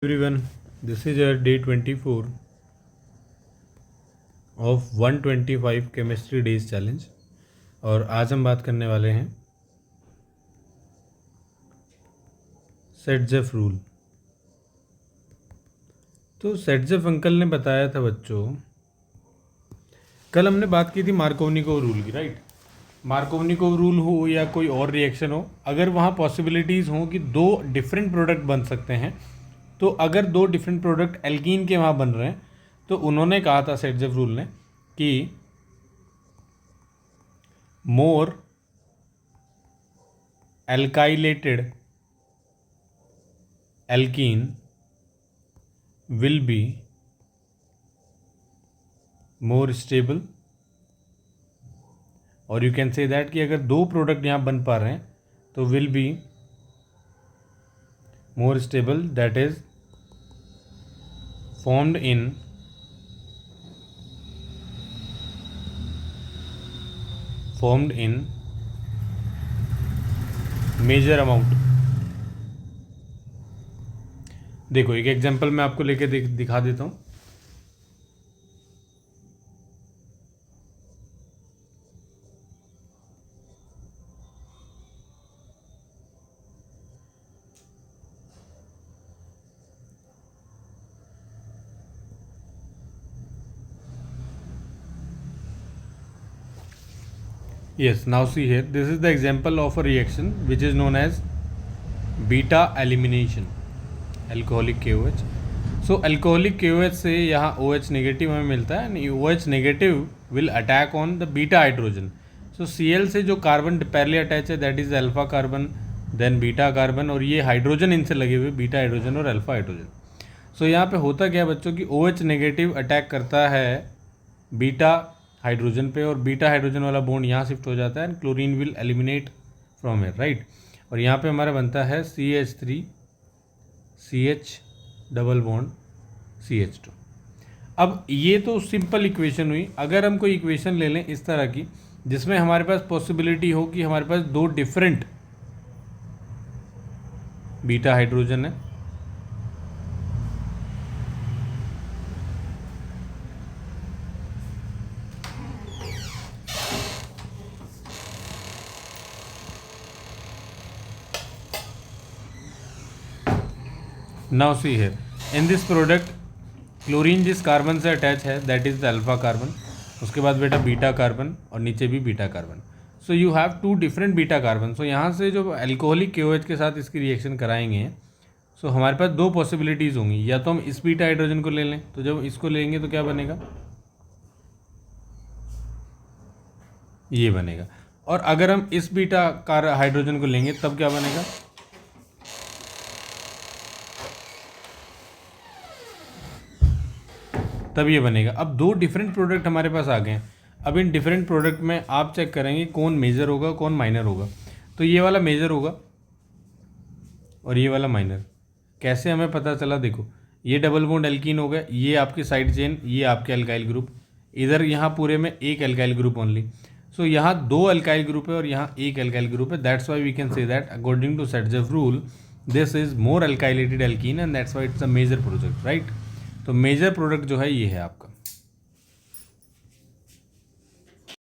Everyone, this is your day 24 of 125 chemistry days challenge और आज हम बात करने वाले हैं सेटजेफ रूल। तो सेटजेफ अंकल ने बताया था बच्चों, कल हमने बात की थी मार्कोवनिकोव रूल की, राइट। मार्कोवनिकोव रूल हो या कोई और रिएक्शन हो, अगर वहाँ पॉसिबिलिटीज़ हों कि दो डिफरेंट प्रोडक्ट बन सकते हैं, तो अगर दो डिफरेंट प्रोडक्ट एल्कीन के वहाँ बन रहे हैं तो उन्होंने कहा था सेटजेफ रूल ने कि more alkylated alkene will be more stable, और यू कैन से दैट कि अगर दो प्रोडक्ट यहाँ बन पा रहे हैं तो will be more stable, that is formed in major amount. देखो एक एग्जांपल मैं आपको लेके दिखा देता हूँ। Yes, now see here, this is the example of a reaction which is known as beta elimination, alcoholic KOH. So alcoholic KOH से यहाँ OH नेगेटिव हमें मिलता है and OH negative will attack on the beta hydrogen. So Cl से जो carbon parallelly attach है that is alpha carbon, then beta carbon, और ये हाइड्रोजन इनसे लगे हुए बीटा हाइड्रोजन और अल्फा हाइड्रोजन। सो यहाँ पे होता क्या है बच्चों की OH नेगेटिव अटैक करता है बीटा हाइड्रोजन पे, और बीटा हाइड्रोजन वाला बॉन्ड यहाँ शिफ्ट हो जाता है and chlorine will eliminate from here, right. और यहाँ पे हमारा बनता है CH3 CH double bond CH2। अब ये तो सिंपल इक्वेशन हुई। अगर हम कोई इक्वेशन ले लें इस तरह की जिसमें हमारे पास पॉसिबिलिटी हो कि हमारे पास दो डिफरेंट बीटा हाइड्रोजन है, now see here in this product chlorine जिस कार्बन से अटैच है that is the alpha carbon, उसके बाद बेटा बीटा कार्बन और नीचे भी beta carbon. So you have two different beta carbon. So यहाँ से जो अल्कोहलिक KOH के साथ इसकी रिएक्शन कराएंगे, सो हमारे पास दो पॉसिबिलिटीज़ होंगी, या तो हम इस बीटा हाइड्रोजन को ले लें, तो जब इसको लेंगे तो क्या बनेगा, ये बनेगा। और अगर हम इस बीटा हाइड्रोजन को लेंगे तब क्या बनेगा, तब ये बनेगा। अब दो डिफरेंट प्रोडक्ट हमारे पास आ गए हैं। अब इन डिफरेंट प्रोडक्ट में आप चेक करेंगे कौन मेजर होगा कौन माइनर होगा। तो ये वाला मेजर होगा और ये वाला माइनर। कैसे हमें पता चला, देखो ये डबल बॉन्ड एल्कीन हो गया, ये आपकी साइड चेन, ये आपके अल्काइल ग्रुप, इधर यहाँ पूरे में एक अल्काइल ग्रुप ओनली। सो यहाँ दो अल्काइल ग्रुप है और यहाँ एक अल्काइल ग्रुप है। That's why we can say that according to Saytzeff rule this is more alkylated alkene and that's why it's a major product, right. तो मेजर प्रोडक्ट जो है ये है आपका।